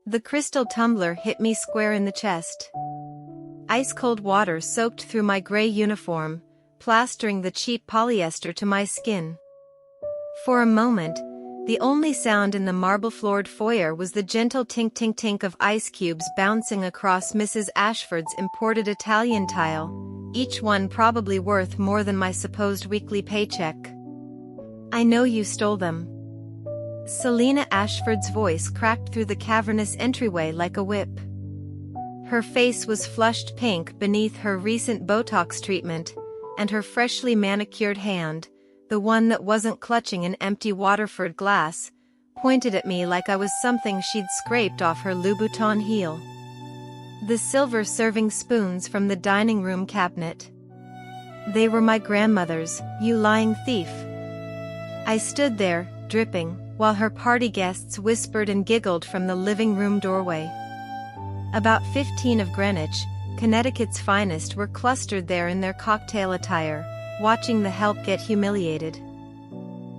The crystal tumbler hit me square in the chest. Ice-cold water soaked through my gray uniform, plastering the cheap polyester to my skin. For a moment, the only sound in the marble-floored foyer was the gentle tink-tink-tink of ice cubes bouncing across Mrs. Ashford's imported Italian tile, each one probably worth more than my supposed weekly paycheck. "I know you stole them." Selina Ashford's voice cracked through the cavernous entryway like a whip. Her face was flushed pink beneath her recent Botox treatment, and her freshly manicured hand, the one that wasn't clutching an empty Waterford glass, pointed at me like I was something she'd scraped off her Louboutin heel. The silver serving spoons from the dining room cabinet. "They were my grandmother's, you lying thief." I stood there, dripping, while her party guests whispered and giggled from the living room doorway. About 15 of Greenwich, Connecticut's finest, were clustered there in their cocktail attire, watching the help get humiliated.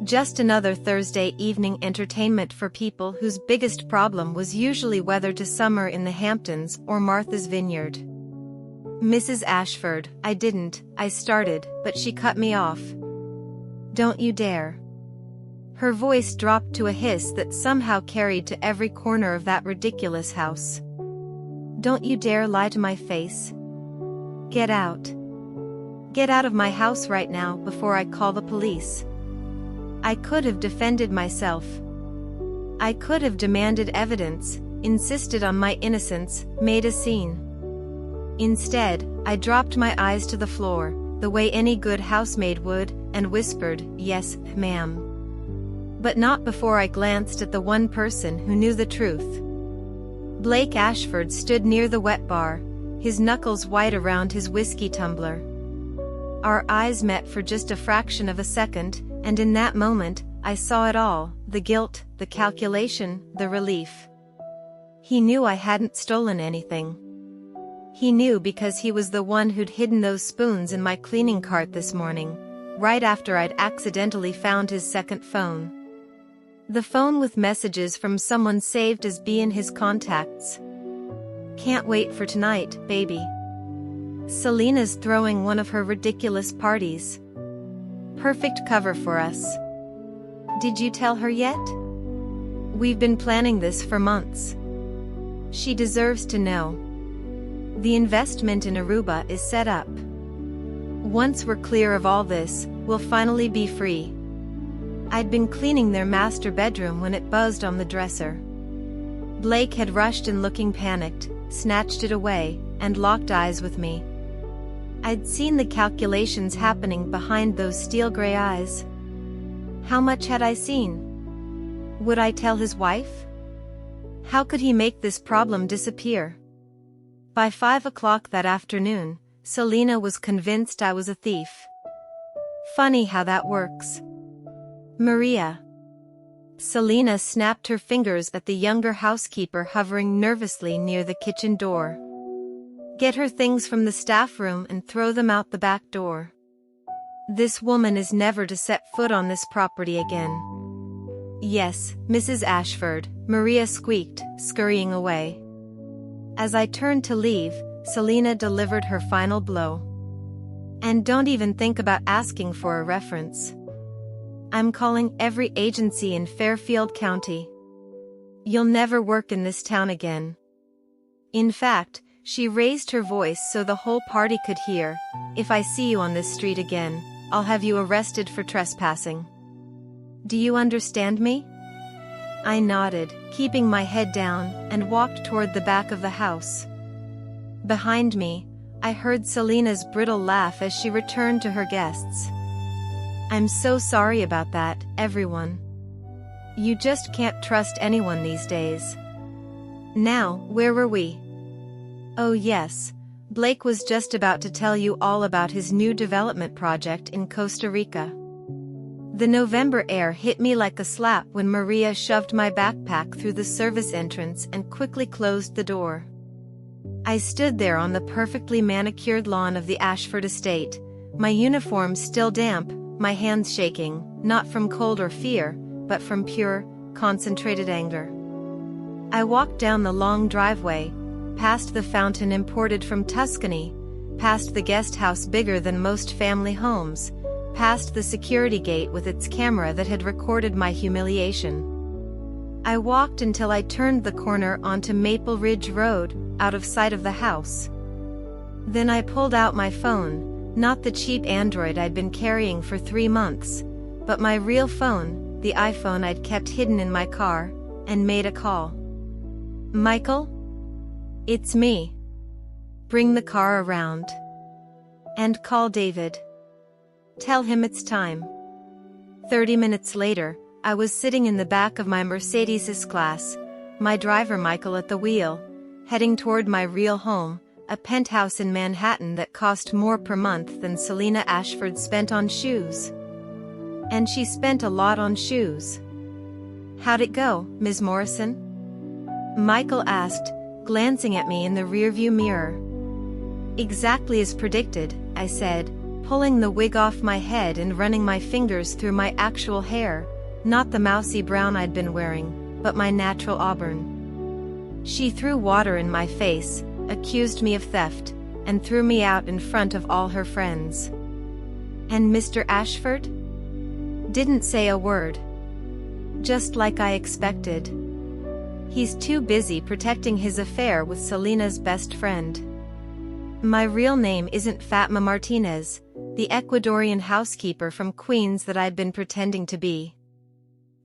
Just another Thursday evening entertainment for people whose biggest problem was usually whether to summer in the Hamptons or Martha's Vineyard. "Mrs. Ashford, I started, but she cut me off." "Don't you dare." Her voice dropped to a hiss that somehow carried to every corner of that ridiculous house. "Don't you dare lie to my face. Get out. Get out of my house right now before I call the police." I could have defended myself. I could have demanded evidence, insisted on my innocence, made a scene. Instead, I dropped my eyes to the floor, the way any good housemaid would, and whispered, "Yes, ma'am." But not before I glanced at the one person who knew the truth. Blake Ashford stood near the wet bar, his knuckles white around his whiskey tumbler. Our eyes met for just a fraction of a second, and in that moment, I saw it all, the guilt, the calculation, the relief. He knew I hadn't stolen anything. He knew because he was the one who'd hidden those spoons in my cleaning cart this morning, right after I'd accidentally found his second phone. The phone with messages from someone saved as B in his contacts. "Can't wait for tonight, baby. Selina's throwing one of her ridiculous parties. Perfect cover for us. Did you tell her yet? We've been planning this for months. She deserves to know. The investment in Aruba is set up. Once we're clear of all this, we'll finally be free." I'd been cleaning their master bedroom when it buzzed on the dresser. Blake had rushed in looking panicked, snatched it away, and locked eyes with me. I'd seen the calculations happening behind those steel-gray eyes. How much had I seen? Would I tell his wife? How could he make this problem disappear? By 5 o'clock that afternoon, Selina was convinced I was a thief. Funny how that works. "Maria." Selina snapped her fingers at the younger housekeeper hovering nervously near the kitchen door. "Get her things from the staff room and throw them out the back door. This woman is never to set foot on this property again." "Yes, Mrs. Ashford," Maria squeaked, scurrying away. As I turned to leave, Selina delivered her final blow. "And don't even think about asking for a reference. I'm calling every agency in Fairfield County. You'll never work in this town again." In fact, she raised her voice so the whole party could hear, "If I see you on this street again, I'll have you arrested for trespassing. Do you understand me?" I nodded, keeping my head down, and walked toward the back of the house. Behind me, I heard Selina's brittle laugh as she returned to her guests. "I'm so sorry about that, everyone. You just can't trust anyone these days." Now, where were we? Oh yes, Blake was just about to tell you all about his new development project in Costa Rica. The November air hit me like a slap when Maria shoved my backpack through the service entrance and quickly closed the door. I stood there on the perfectly manicured lawn of the Ashford estate, my uniform still damp, my hands shaking, not from cold or fear, but from pure, concentrated anger. I walked down the long driveway, past the fountain imported from Tuscany, past the guest house bigger than most family homes, past the security gate with its camera that had recorded my humiliation. I walked until I turned the corner onto Maple Ridge Road, out of sight of the house. Then I pulled out my phone, not the cheap Android I'd been carrying for 3 months, but my real phone, the iPhone I'd kept hidden in my car, and made a call. "Michael? It's me. Bring the car around. And call David. Tell him it's time." 30 minutes later, I was sitting in the back of my Mercedes S-Class, my driver Michael at the wheel, heading toward my real home, a penthouse in Manhattan that cost more per month than Selena Ashford spent on shoes. And she spent a lot on shoes. "How'd it go, Ms. Morrison?" Michael asked, glancing at me in the rearview mirror. "Exactly as predicted," I said, pulling the wig off my head and running my fingers through my actual hair, not the mousy brown I'd been wearing, but my natural auburn. She threw water in my face, accused me of theft, and threw me out in front of all her friends. "And Mr. Ashford?" "Didn't say a word. Just like I expected. He's too busy protecting his affair with Selena's best friend." My real name isn't Fatma Martinez, the Ecuadorian housekeeper from Queens that I'd been pretending to be.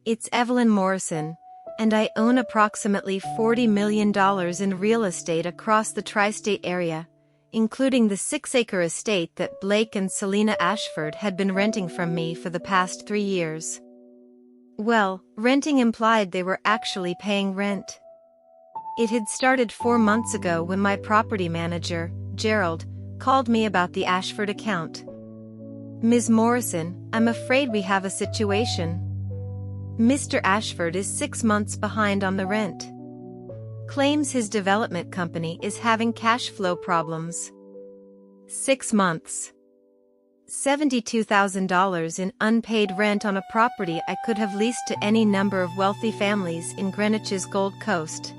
It's Evelyn Morrison, and I own approximately $40 million in real estate across the tri-state area, including the 6-acre estate that Blake and Selena Ashford had been renting from me for the past 3 years. Well, renting implied they were actually paying rent. It had started 4 months ago when my property manager, Gerald, called me about the Ashford account. "Ms. Morrison, I'm afraid we have a situation. Mr. Ashford is 6 months behind on the rent. Claims his development company is having cash flow problems." 6 months. $72,000 in unpaid rent on a property I could have leased to any number of wealthy families in Greenwich's Gold Coast.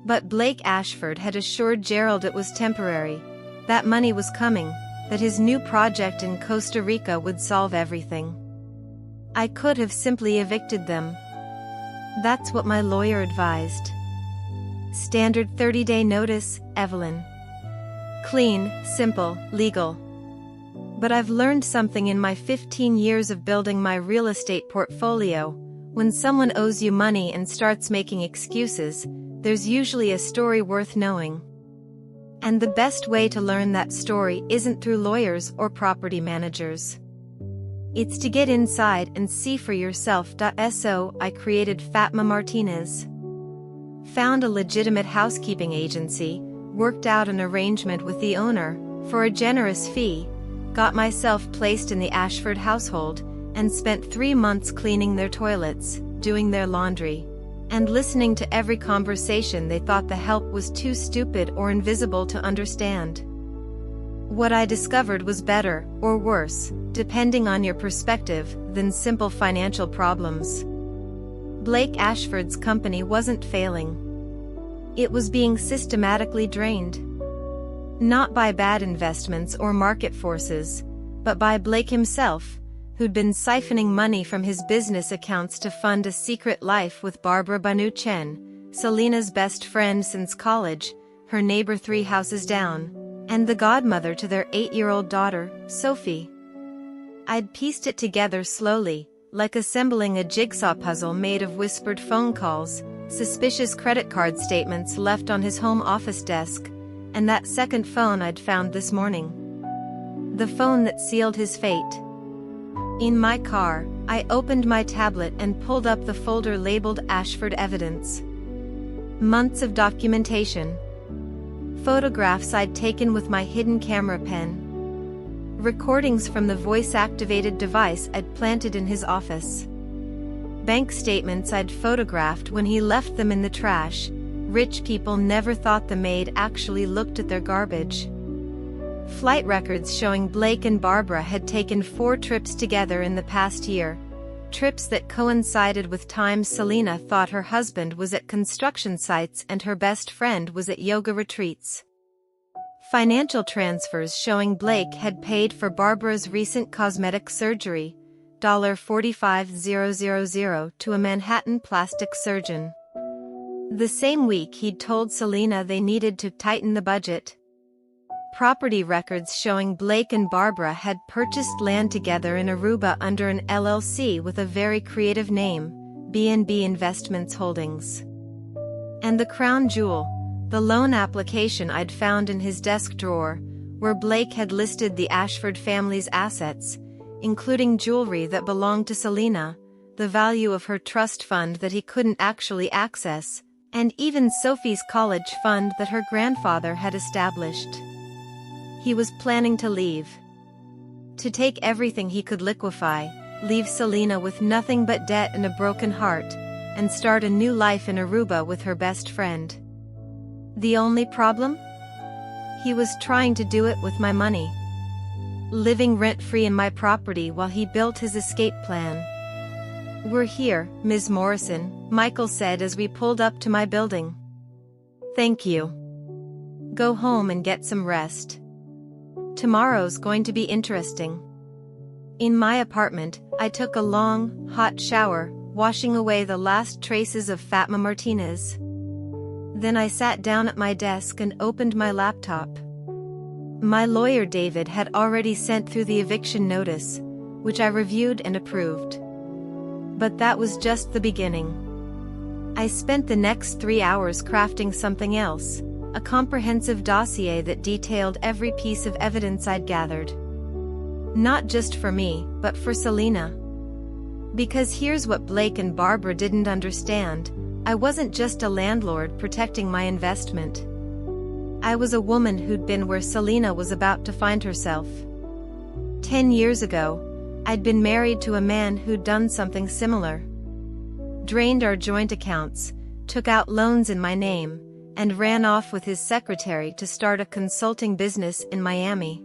But Blake Ashford had assured Gerald it was temporary, that money was coming, that his new project in Costa Rica would solve everything. I could have simply evicted them. That's what my lawyer advised. Standard 30-day notice, Evelyn. Clean, simple, legal. But I've learned something in my 15 years of building my real estate portfolio. When someone owes you money and starts making excuses, there's usually a story worth knowing. And the best way to learn that story isn't through lawyers or property managers. It's to get inside and see for yourself. So I created Fatma Martinez. Found a legitimate housekeeping agency, worked out an arrangement with the owner, for a generous fee, got myself placed in the Ashford household, and spent 3 months cleaning their toilets, doing their laundry, and listening to every conversation they thought the help was too stupid or invisible to understand. What I discovered was better, or worse, depending on your perspective, than simple financial problems. Blake Ashford's company wasn't failing. It was being systematically drained. Not by bad investments or market forces, but by Blake himself, who'd been siphoning money from his business accounts to fund a secret life with Barbara Banu Chen, Selena's best friend since college, her neighbor 3 houses down, and the godmother to their 8-year-old daughter, Sophie. I'd pieced it together slowly, like assembling a jigsaw puzzle made of whispered phone calls, suspicious credit card statements left on his home office desk, and that second phone I'd found this morning. The phone that sealed his fate. In my car, I opened my tablet and pulled up the folder labeled Ashford Evidence. Months of documentation. Photographs I'd taken with my hidden camera pen. Recordings from the voice-activated device I'd planted in his office. Bank statements I'd photographed when he left them in the trash. Rich people never thought the maid actually looked at their garbage. Flight records showing Blake and Barbara had taken 4 trips together in the past year. trips that coincided with times Selena thought her husband was at construction sites and her best friend was at yoga retreats. Financial transfers showing Blake had paid for Barbara's recent cosmetic surgery, $45,000 to a Manhattan plastic surgeon. The same week he'd told Selena they needed to tighten the budget. Property records showing Blake and Barbara had purchased land together in Aruba under an LLC with a very creative name, B&B Investments Holdings. And the crown jewel, the loan application I'd found in his desk drawer, where Blake had listed the Ashford family's assets, including jewelry that belonged to Selena, the value of her trust fund that he couldn't actually access, and even Sophie's college fund that her grandfather had established. He was planning to leave. To take everything he could liquefy, leave Selena with nothing but debt and a broken heart, and start a new life in Aruba with her best friend. The only problem? He was trying to do it with my money. Living rent-free in my property while he built his escape plan. "We're here, Ms. Morrison," Michael said as we pulled up to my building. "Thank you. Go home and get some rest. Tomorrow's going to be interesting." In my apartment, I took a long, hot shower, washing away the last traces of Fatma Martinez. Then I sat down at my desk and opened my laptop. My lawyer David had already sent through the eviction notice, which I reviewed and approved. But that was just the beginning. I spent the next 3 hours crafting something else, a comprehensive dossier that detailed every piece of evidence I'd gathered. Not just for me, but for Selena. Because here's what Blake and Barbara didn't understand: I wasn't just a landlord protecting my investment. I was a woman who'd been where Selena was about to find herself. 10 years ago, I'd been married to a man who'd done something similar. Drained our joint accounts, took out loans in my name, and ran off with his secretary to start a consulting business in Miami.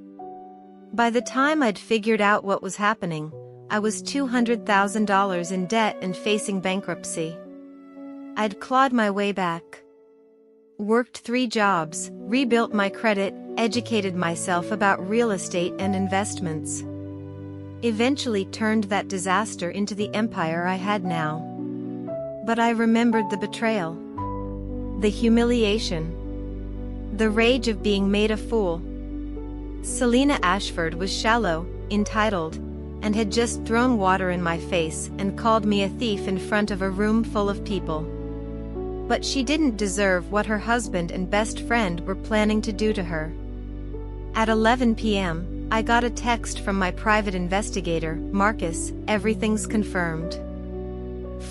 By the time I'd figured out what was happening, I was $200,000 in debt and facing bankruptcy. I'd clawed my way back. Worked 3 jobs, rebuilt my credit, educated myself about real estate and investments. Eventually turned that disaster into the empire I had now. But I remembered the betrayal. The humiliation. The rage of being made a fool. Selena Ashford was shallow, entitled, and had just thrown water in my face and called me a thief in front of a room full of people. But she didn't deserve what her husband and best friend were planning to do to her. At 11 p.m., I got a text from my private investigator, Marcus: "Everything's confirmed.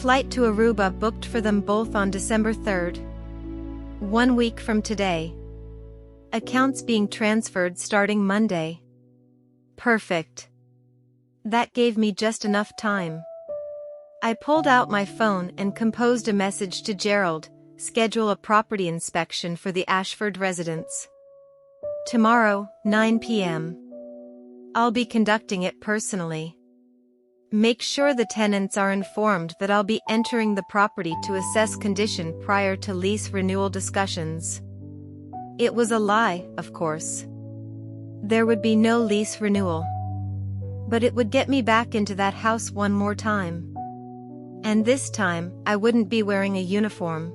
Flight to Aruba booked for them both on December 3rd. 1 week from today. Accounts being transferred starting Monday." Perfect. That gave me just enough time. I pulled out my phone and composed a message to Gerald: "Schedule a property inspection for the Ashford residence. Tomorrow, 9 p.m. I'll be conducting it personally. Make sure the tenants are informed that I'll be entering the property to assess condition prior to lease renewal discussions." It was a lie, of course. There would be no lease renewal. But it would get me back into that house one more time. And this time, I wouldn't be wearing a uniform.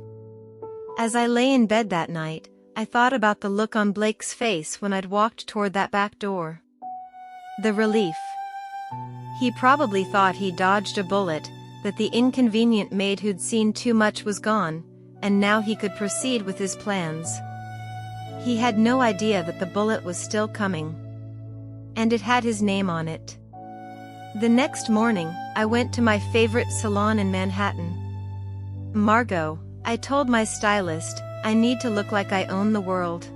As I lay in bed that night, I thought about the look on Blake's face when I'd walked toward that back door. The relief. He probably thought he dodged a bullet, that the inconvenient maid who'd seen too much was gone, and now he could proceed with his plans. He had no idea that the bullet was still coming. And it had his name on it. The next morning, I went to my favorite salon in Manhattan. "Margot," I told my stylist, "I need to look like I own the world."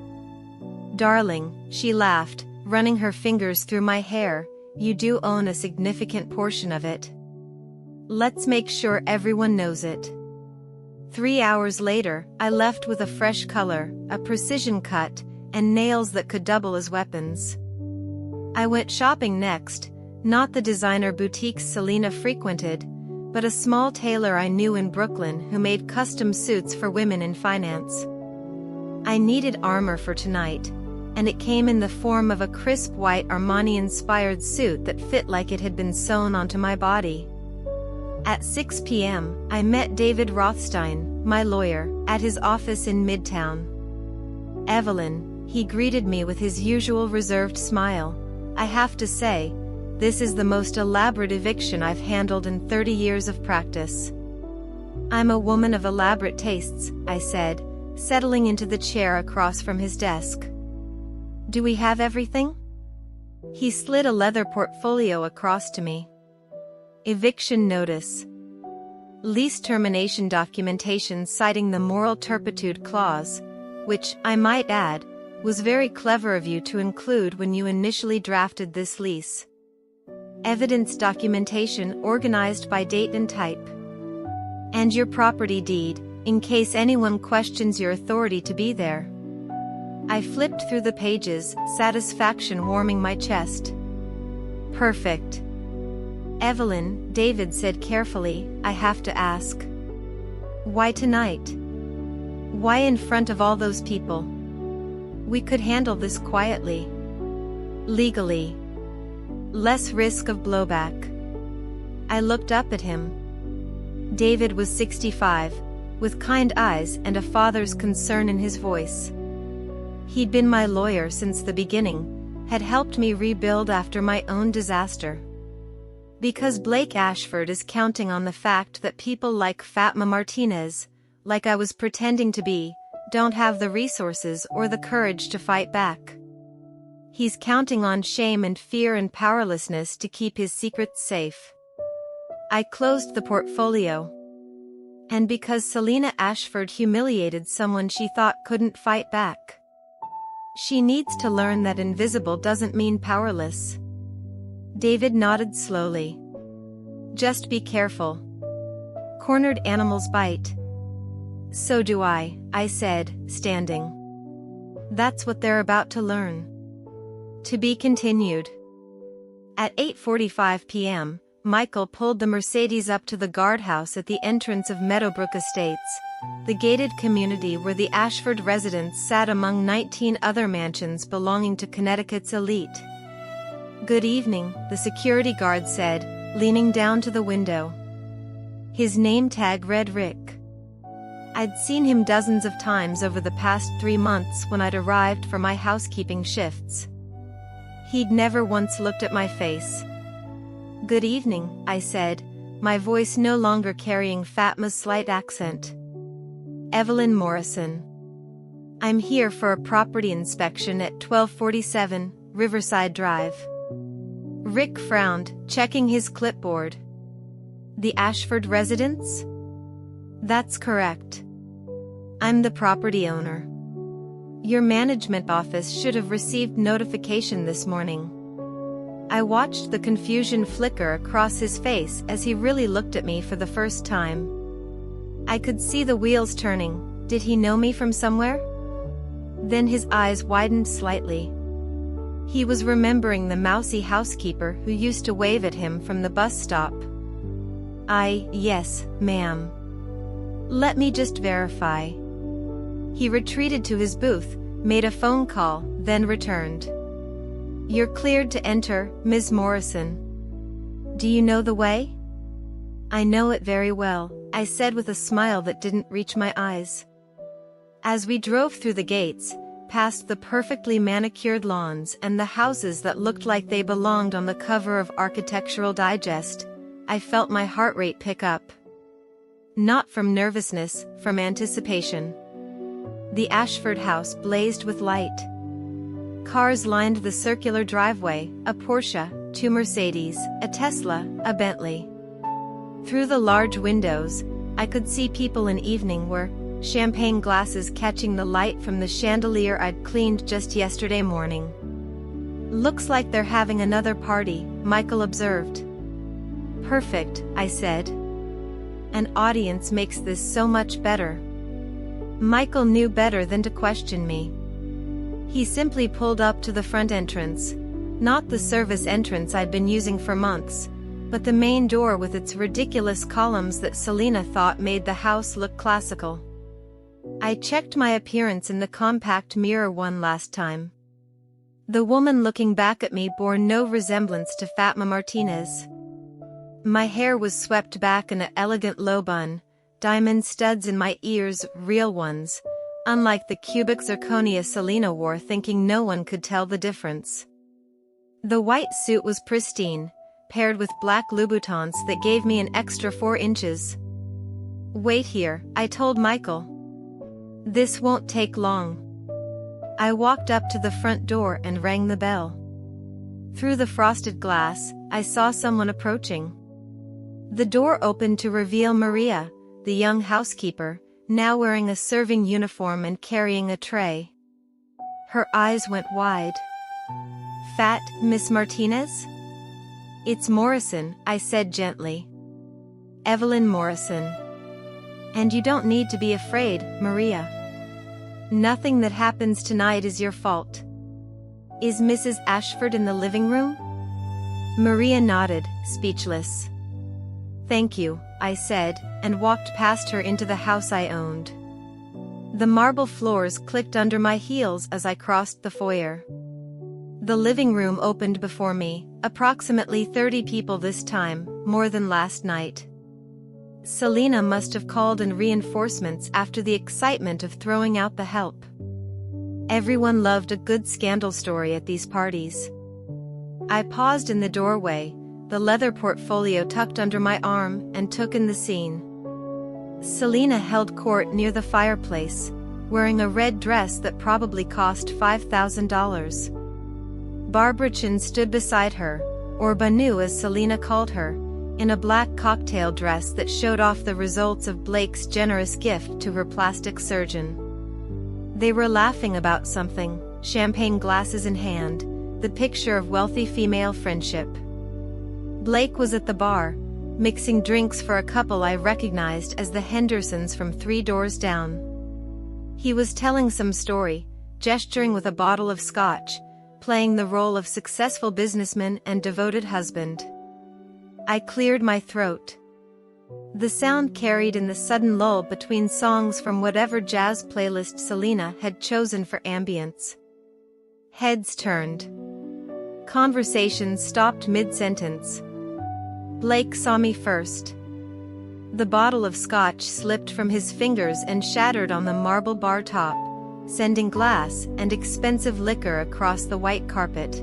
"Darling," she laughed, running her fingers through my hair, "you do own a significant portion of it. Let's make sure everyone knows it." 3 hours later, I left with a fresh color, a precision cut, and nails that could double as weapons. I went shopping next, not the designer boutiques Selena frequented, but a small tailor I knew in Brooklyn who made custom suits for women in finance. I needed armor for tonight, and it came in the form of a crisp white Armani-inspired suit that fit like it had been sewn onto my body. At 6 p.m., I met David Rothstein, my lawyer, at his office in Midtown. "Evelyn," he greeted me with his usual reserved smile. "I have to say, this is the most elaborate eviction I've handled in 30 years of practice." "I'm a woman of elaborate tastes," I said, settling into the chair across from his desk. "Do we have everything?" He slid a leather portfolio across to me. "Eviction notice. Lease termination documentation citing the moral turpitude clause, which, I might add, was very clever of you to include when you initially drafted this lease. Evidence documentation organized by date and type. And your property deed, in case anyone questions your authority to be there." I flipped through the pages, satisfaction warming my chest. "Perfect." "Evelyn," David said carefully, "I have to ask. Why tonight? Why in front of all those people? We could handle this quietly. Legally. Less risk of blowback." I looked up at him. David was 65, with kind eyes and a father's concern in his voice. He'd been my lawyer since the beginning, had helped me rebuild after my own disaster. Because Blake Ashford is counting on the fact that people like Fatma Martinez, like I was pretending to be, don't have the resources or the courage to fight back. He's counting on shame and fear and powerlessness to keep his secrets safe. I closed the portfolio. And because Selena Ashford humiliated someone she thought couldn't fight back. She needs to learn that invisible doesn't mean powerless. David nodded slowly. "Just be careful. Cornered animals bite." "So do I," I said, standing. "That's what they're about to learn." To be continued. At 8:45 p.m., Michael pulled the Mercedes up to the guardhouse at the entrance of Meadowbrook Estates, the gated community where the Ashford residence sat among 19 other mansions belonging to Connecticut's elite. "Good evening," the security guard said, leaning down to the window. His name tag read Rick. I'd seen him dozens of times over the past 3 months when I'd arrived for my housekeeping shifts. He'd never once looked at my face. "Good evening," I said, my voice no longer carrying Fatma's slight accent. "Evelyn Morrison. I'm here for a property inspection at 1247 Riverside Drive." Rick frowned, checking his clipboard. "The Ashford residence?" "That's correct. I'm the property owner. Your management office should have received notification this morning." I watched the confusion flicker across his face as he really looked at me for the first time. I could see the wheels turning. Did he know me from somewhere? Then his eyes widened slightly. He was remembering the mousy housekeeper who used to wave at him from the bus stop. Yes, ma'am. Let me just verify." He retreated to his booth, made a phone call, then returned. "You're cleared to enter, Ms. Morrison. Do you know the way?" "I know it very well," I said with a smile that didn't reach my eyes. As we drove through the gates, past the perfectly manicured lawns and the houses that looked like they belonged on the cover of Architectural Digest, I felt my heart rate pick up. Not from nervousness, from anticipation. The Ashford house blazed with light. Cars lined the circular driveway, a Porsche, 2 Mercedes, a Tesla, a Bentley. Through the large windows, I could see people in evening wear, champagne glasses catching the light from the chandelier I'd cleaned just yesterday morning. "Looks like they're having another party," Michael observed. "Perfect," I said. "An audience makes this so much better." Michael knew better than to question me. He simply pulled up to the front entrance, not the service entrance I'd been using for months, but the main door with its ridiculous columns that Selina thought made the house look classical. I checked my appearance in the compact mirror one last time. The woman looking back at me bore no resemblance to Fatma Martinez. My hair was swept back in an elegant low bun, diamond studs in my ears, real ones, unlike the cubic zirconia Selina wore, thinking no one could tell the difference. The white suit was pristine, paired with black Louboutins that gave me an extra 4 inches. "Wait here," I told Michael. "This won't take long." I walked up to the front door and rang the bell. Through the frosted glass, I saw someone approaching. The door opened to reveal Maria, the young housekeeper, now wearing a serving uniform and carrying a tray. Her eyes went wide. "Fat, Miss Martinez?" "It's Morrison," I said gently. "Evelyn Morrison. And you don't need to be afraid, Maria. Nothing that happens tonight is your fault." "Is Mrs. Ashford in the living room?" Maria nodded, speechless. "Thank you," I said, and walked past her into the house I owned. The marble floors clicked under my heels as I crossed the foyer. The living room opened before me, approximately 30 people this time, more than last night. Selina must have called in reinforcements after the excitement of throwing out the help. Everyone loved a good scandal story at these parties. I paused in the doorway, the leather portfolio tucked under my arm, and took in the scene. Selina held court near the fireplace, wearing a red dress that probably cost $5,000. Barbara Chin stood beside her, or Banu as Selina called her, in a black cocktail dress that showed off the results of Blake's generous gift to her plastic surgeon. They were laughing about something, champagne glasses in hand, the picture of wealthy female friendship. Blake was at the bar, mixing drinks for a couple I recognized as the Hendersons from 3 doors down. He was telling some story, gesturing with a bottle of scotch, playing the role of successful businessman and devoted husband. I cleared my throat. The sound carried in the sudden lull between songs from whatever jazz playlist Selina had chosen for ambience. Heads turned. Conversations stopped mid-sentence. Blake saw me first. The bottle of scotch slipped from his fingers and shattered on the marble bar top, sending glass and expensive liquor across the white carpet.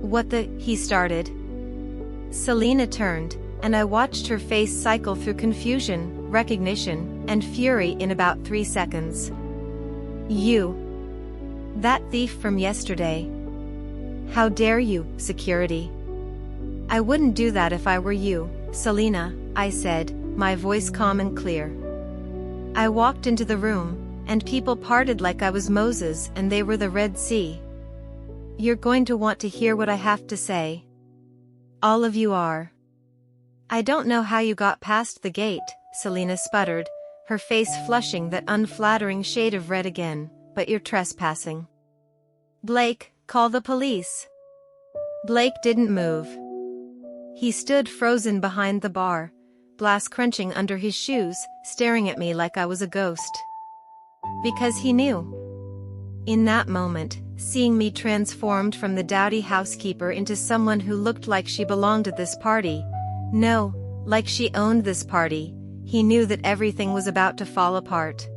"What the," he started. Selina turned, and I watched her face cycle through confusion, recognition, and fury in about 3 seconds. "You. That thief from yesterday. How dare you, security." "I wouldn't do that if I were you, Selina," I said, my voice calm and clear. I walked into the room, and people parted like I was Moses and they were the Red Sea. "You're going to want to hear what I have to say. All of you are." "I don't know how you got past the gate," Selina sputtered, her face flushing that unflattering shade of red again, "but you're trespassing." "Blake, call the police." Blake didn't move. He stood frozen behind the bar, glass crunching under his shoes, staring at me like I was a ghost. Because he knew. In that moment, seeing me transformed from the dowdy housekeeper into someone who looked like she belonged at this party, no, like she owned this party, he knew that everything was about to fall apart.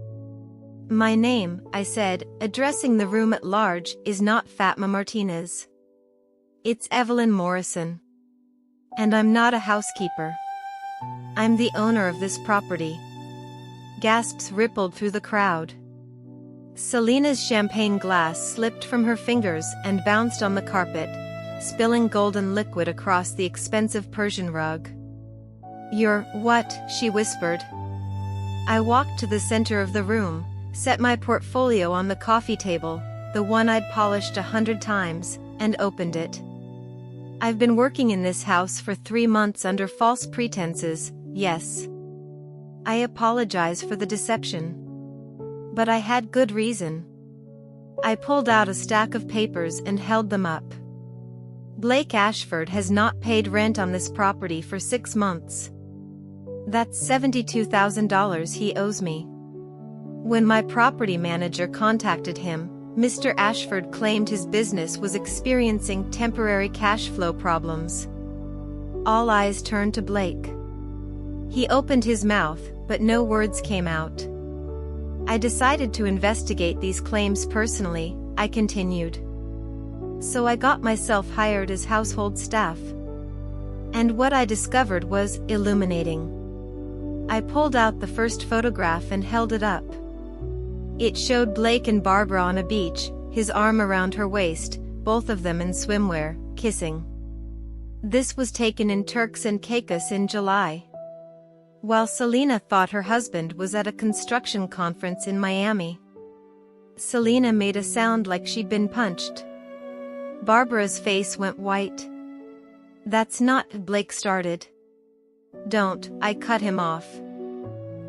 "My name," I said, addressing the room at large, "is not Fatma Martinez. It's Evelyn Morrison. And I'm not a housekeeper. I'm the owner of this property." Gasps rippled through the crowd. Selina's champagne glass slipped from her fingers and bounced on the carpet, spilling golden liquid across the expensive Persian rug. "You're what?" she whispered. I walked to the center of the room, set my portfolio on the coffee table, the one I'd polished 100 times, and opened it. "I've been working in this house for 3 months under false pretenses, yes. I apologize for the deception. But I had good reason." I pulled out a stack of papers and held them up. Blake Ashford has not paid rent on this property for 6 months. That's $72,000 he owes me. When my property manager contacted him, Mr. Ashford claimed his business was experiencing temporary cash flow problems. All eyes turned to Blake. He opened his mouth, but no words came out. I decided to investigate these claims personally, I continued. So I got myself hired as household staff. And what I discovered was illuminating. I pulled out the first photograph and held it up. It showed Blake and Barbara on a beach, his arm around her waist, both of them in swimwear, kissing. This was taken in Turks and Caicos in July. While Selena thought her husband was at a construction conference in Miami. Selena made a sound like she'd been punched. Barbara's face went white. That's not, Blake started. Don't, I cut him off.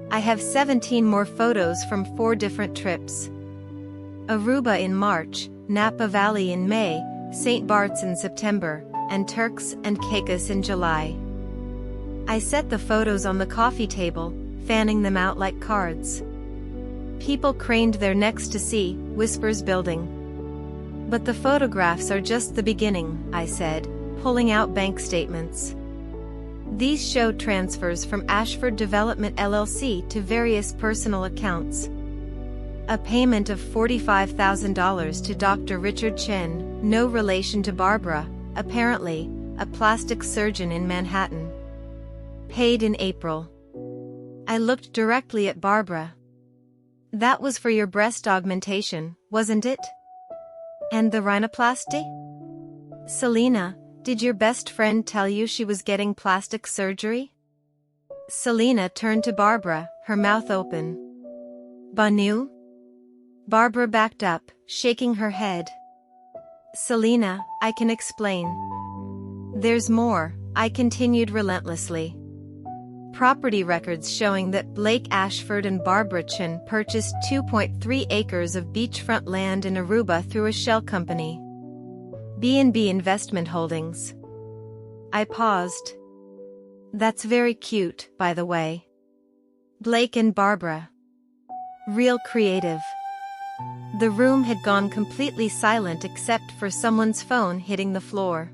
I have 17 more photos from 4 different trips. Aruba in March, Napa Valley in May, St. Bart's in September, and Turks and Caicos in July. I set the photos on the coffee table, fanning them out like cards. People craned their necks to see, whispers building. But the photographs are just the beginning, I said, pulling out bank statements. These show transfers from Ashford Development LLC to various personal accounts. A payment of $45,000 to Dr. Richard Chen, no relation to Barbara, apparently, a plastic surgeon in Manhattan. Paid in April. I looked directly at Barbara. That was for your breast augmentation, wasn't it? And the rhinoplasty? Selena, did your best friend tell you she was getting plastic surgery? Selena turned to Barbara, her mouth open. Banu? Barbara backed up, shaking her head. Selena, I can explain. There's more, I continued relentlessly. Property records showing that Blake Ashford and Barbara Chen purchased 2.3 acres of beachfront land in Aruba through a shell company. B&B Investment Holdings. I paused. That's very cute, by the way. Blake and Barbara. Real creative. The room had gone completely silent except for someone's phone hitting the floor.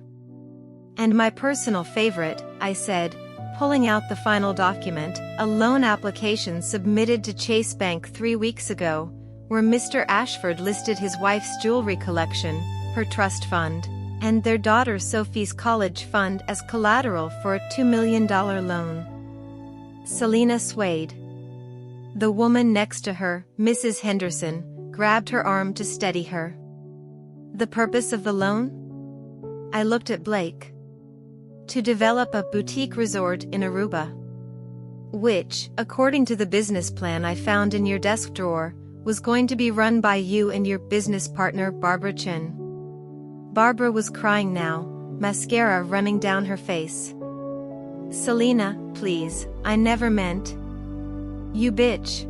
And my personal favorite, I said, pulling out the final document, a loan application submitted to Chase Bank 3 weeks ago, where Mr. Ashford listed his wife's jewelry collection, her trust fund, and their daughter Sophie's college fund as collateral for a $2 million loan. Selena swayed. The woman next to her, Mrs. Henderson, grabbed her arm to steady her. The purpose of the loan? I looked at Blake. To develop a boutique resort in Aruba. Which, according to the business plan I found in your desk drawer, was going to be run by you and your business partner Barbara Chen. Barbara was crying now, mascara running down her face. Selena, please, I never meant. You bitch.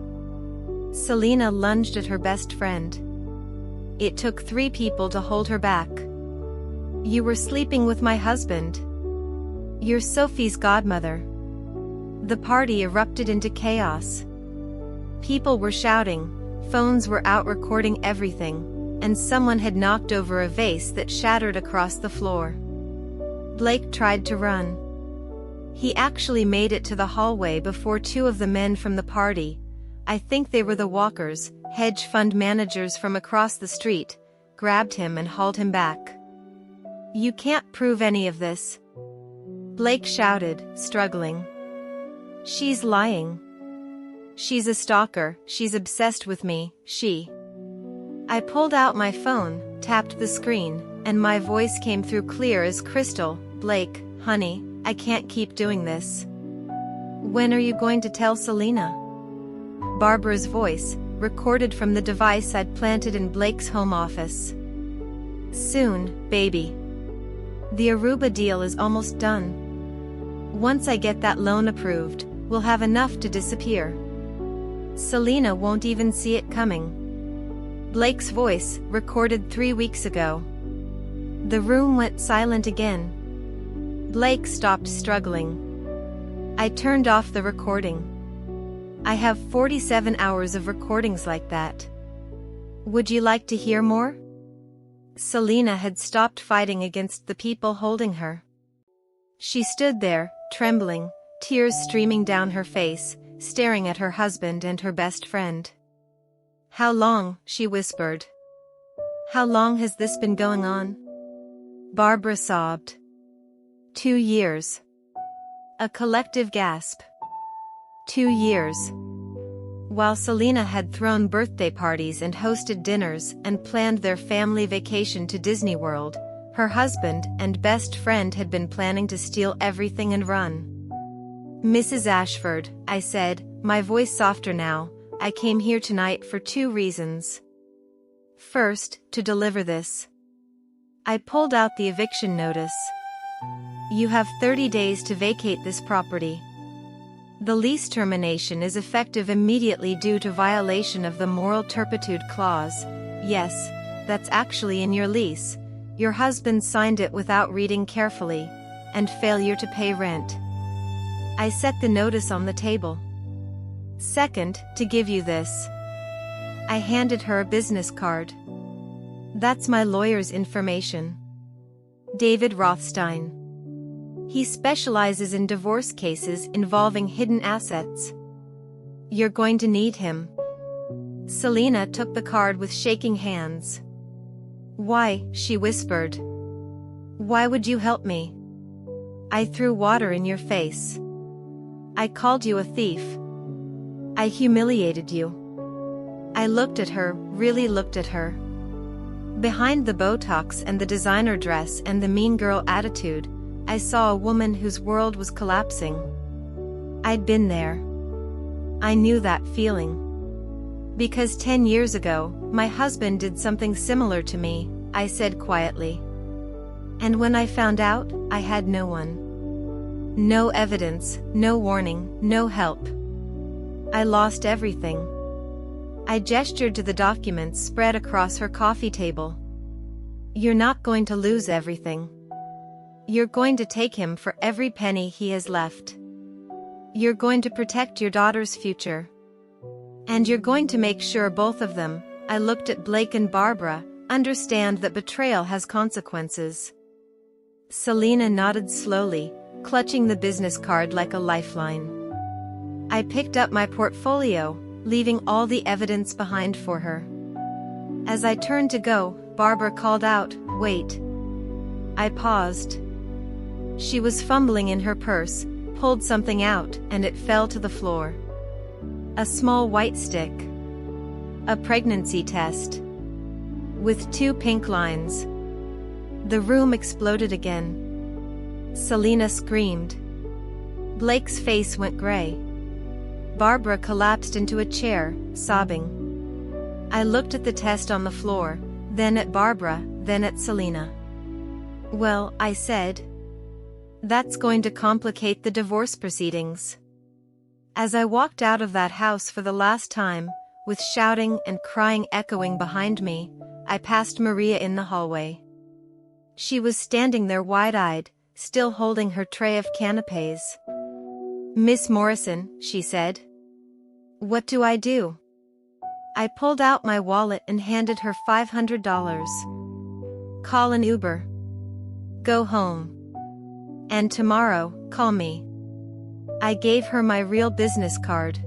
Selena lunged at her best friend. It took 3 people to hold her back. You were sleeping with my husband. You're Sophie's godmother. The party erupted into chaos. People were shouting, phones were out recording everything, and someone had knocked over a vase that shattered across the floor. Blake tried to run. He actually made it to the hallway before 2 of the men from the party, I think they were the Walkers, hedge fund managers from across the street, grabbed him and hauled him back. You can't prove any of this. Blake shouted, struggling. She's lying. She's a stalker, she's obsessed with me, she. I pulled out my phone, tapped the screen, and my voice came through clear as crystal. Blake, honey, I can't keep doing this. When are you going to tell Selena? Barbara's voice, recorded from the device I'd planted in Blake's home office. Soon, baby. The Aruba deal is almost done. Once I get that loan approved, we'll have enough to disappear. Selena won't even see it coming. Blake's voice, recorded 3 weeks ago. The room went silent again. Blake stopped struggling. I turned off the recording. I have 47 hours of recordings like that. Would you like to hear more? Selena had stopped fighting against the people holding her. She stood there, trembling, tears streaming down her face, staring at her husband and her best friend. "How long?" she whispered. "How long has this been going on?" Barbara sobbed. 2 years. A collective gasp. 2 years. While Selena had thrown birthday parties and hosted dinners and planned their family vacation to Disney World, her husband and best friend had been planning to steal everything and run. "Mrs. Ashford," I said, my voice softer now, "I came here tonight for 2 reasons. First, to deliver this." I pulled out the eviction notice. "You have 30 days to vacate this property. The lease termination is effective immediately due to violation of the moral turpitude clause. Yes, that's actually in your lease. Your husband signed it without reading carefully, and failure to pay rent." I set the notice on the table. "Second, to give you this." I handed her a business card. "That's my lawyer's information. David Rothstein. He specializes in divorce cases involving hidden assets. You're going to need him." Selena took the card with shaking hands. "Why?" she whispered. "Why would you help me? I threw water in your face. I called you a thief. I humiliated you." I looked at her, really looked at her. Behind the Botox and the designer dress and the mean girl attitude, I saw a woman whose world was collapsing. I'd been there. I knew that feeling. Because 10 years ago, my husband did something similar to me, I said quietly. And when I found out, I had no one. No evidence, no warning, no help. I lost everything. I gestured to the documents spread across her coffee table. "You're not going to lose everything. You're going to take him for every penny he has left. You're going to protect your daughter's future. And you're going to make sure both of them," I looked at Blake and Barbara, "understand that betrayal has consequences." Selena nodded slowly, clutching the business card like a lifeline. I picked up my portfolio, leaving all the evidence behind for her. As I turned to go, Barbara called out, "Wait." I paused. She was fumbling in her purse, pulled something out, and it fell to the floor. A small white stick. A pregnancy test. With 2 pink lines. The room exploded again. Selena screamed. Blake's face went gray. Barbara collapsed into a chair, sobbing. I looked at the test on the floor, then at Barbara, then at Selena. "Well," I said, "that's going to complicate the divorce proceedings." As I walked out of that house for the last time, with shouting and crying echoing behind me, I passed Maria in the hallway. She was standing there wide-eyed, still holding her tray of canapés. "Miss Morrison," she said. "What do I do?" I pulled out my wallet and handed her $500. "Call an Uber. Go home. And tomorrow, call me." I gave her my real business card.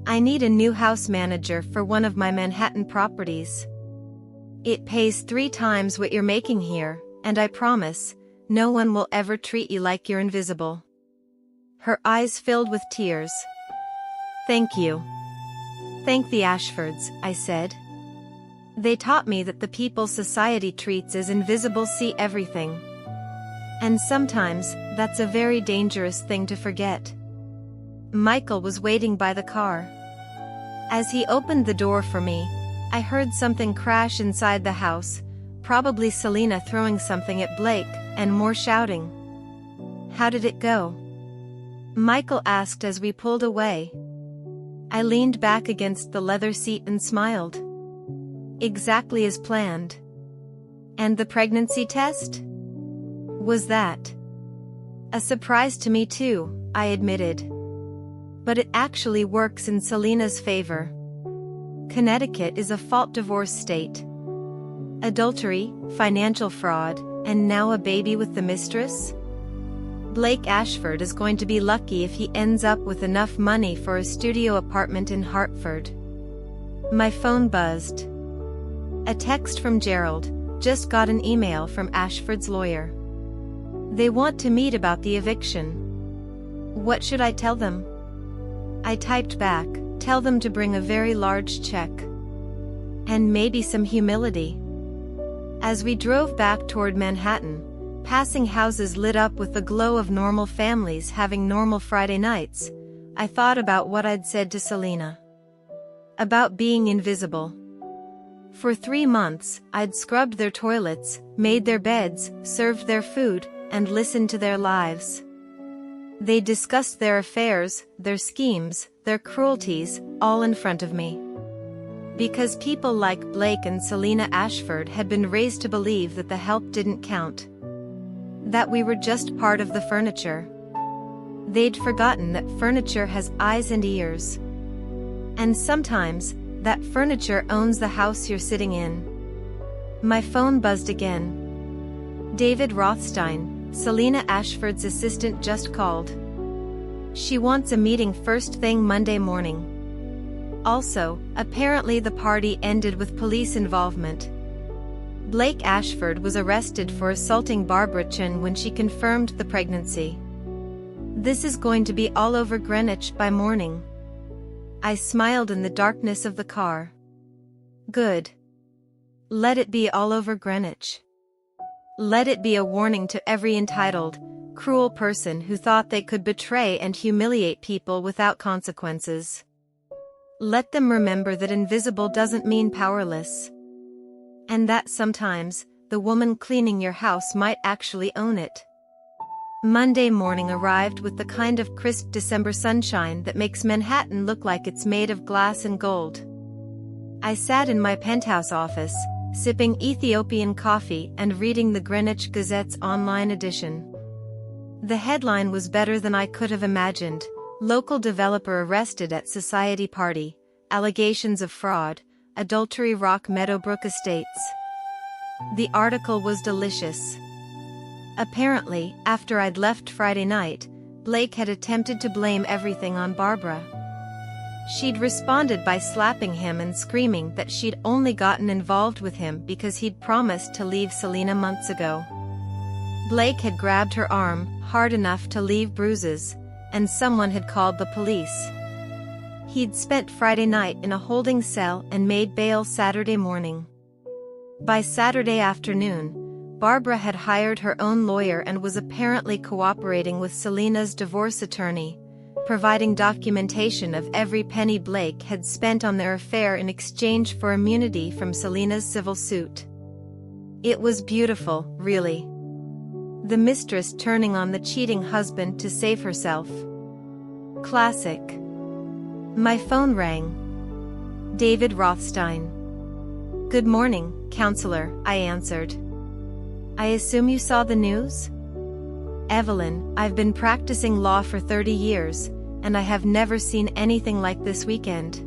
"I need a new house manager for one of my Manhattan properties. It pays 3 times what you're making here, and I promise, no one will ever treat you like you're invisible." Her eyes filled with tears. "Thank you. Thank the Ashfords," I said. "They taught me that the people society treats as invisible see everything. And sometimes, that's a very dangerous thing to forget." Michael was waiting by the car. As he opened the door for me, I heard something crash inside the house, probably Selena throwing something at Blake, and more shouting. "How did it go?" Michael asked as we pulled away. I leaned back against the leather seat and smiled. "Exactly as planned. And the pregnancy test? Was that a surprise to me too, I admitted. But it actually works in Selena's favor. Connecticut is a fault divorce state. Adultery, financial fraud, and now a baby with the mistress? Blake Ashford is going to be lucky if he ends up with enough money for a studio apartment in Hartford. My phone buzzed. A text from Gerald. Just got an email from Ashford's lawyer. They want to meet about the eviction. What should I tell them? I typed back, tell them to bring a very large check. And maybe some humility. As we drove back toward Manhattan, passing houses lit up with the glow of normal families having normal Friday nights, I thought about what I'd said to Selena. About being invisible. For 3 months, I'd scrubbed their toilets, made their beds, served their food, and listened to their lives. They discussed their affairs, their schemes, their cruelties, all in front of me. Because people like Blake and Selena Ashford had been raised to believe that the help didn't count. That we were just part of the furniture. They'd forgotten that furniture has eyes and ears. And sometimes, that furniture owns the house you're sitting in. My phone buzzed again. David Rothstein, Selena Ashford's assistant, just called. She wants a meeting first thing Monday morning. Also, apparently the party ended with police involvement. Blake Ashford was arrested for assaulting Barbara Chen when she confirmed the pregnancy. This is going to be all over Greenwich by morning. I smiled in the darkness of the car. Good. Let it be all over Greenwich. Let it be a warning to every entitled, cruel person who thought they could betray and humiliate people without consequences. Let them remember that invisible doesn't mean powerless. And that sometimes, the woman cleaning your house might actually own it. Monday morning arrived with the kind of crisp December sunshine that makes Manhattan look like it's made of glass and gold. I sat in my penthouse office, sipping Ethiopian coffee and reading the Greenwich Gazette's online edition. The headline was better than I could have imagined. Local developer arrested at society party, allegations of fraud, adultery rock Meadowbrook Estates. The article was delicious. Apparently, after I'd left Friday night, Blake had attempted to blame everything on Barbara. She'd responded by slapping him and screaming that she'd only gotten involved with him because he'd promised to leave Selena months ago. Blake had grabbed her arm, hard enough to leave bruises, and someone had called the police. He'd spent Friday night in a holding cell and made bail Saturday morning. By Saturday afternoon, Barbara had hired her own lawyer and was apparently cooperating with Selena's divorce attorney, providing documentation of every penny Blake had spent on their affair in exchange for immunity from Selena's civil suit. It was beautiful, really. The mistress turning on the cheating husband to save herself. Classic. My phone rang. David Rothstein. Good morning, counselor, I answered. I assume you saw the news? Evelyn, I've been practicing law for 30 years, and I have never seen anything like this weekend.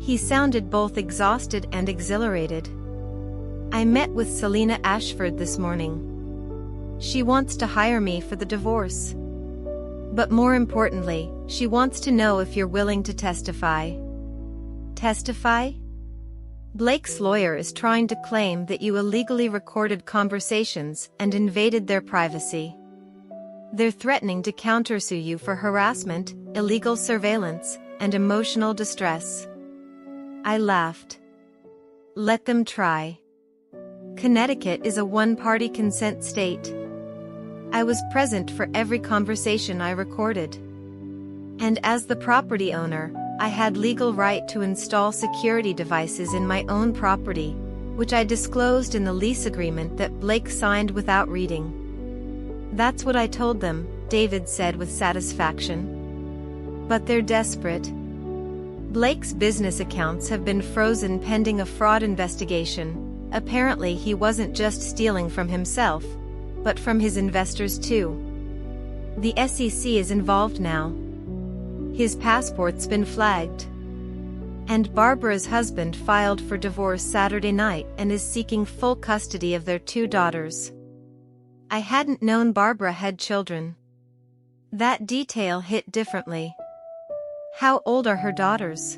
He sounded both exhausted and exhilarated. I met with Selena Ashford this morning. She wants to hire me for the divorce. But more importantly, she wants to know if you're willing to testify. Testify? Blake's lawyer is trying to claim that you illegally recorded conversations and invaded their privacy. They're threatening to countersue you for harassment, illegal surveillance, and emotional distress. I laughed. Let them try. Connecticut is a one-party consent state. I was present for every conversation I recorded. And as the property owner, I had legal right to install security devices in my own property, which I disclosed in the lease agreement that Blake signed without reading. That's what I told them, David said with satisfaction. But they're desperate. Blake's business accounts have been frozen pending a fraud investigation, Apparently he wasn't just stealing from himself, but from his investors too. The SEC is involved now. His passport's been flagged. And Barbara's husband filed for divorce Saturday night and is seeking full custody of their 2 daughters. I hadn't known Barbara had children. That detail hit differently. How old are her daughters?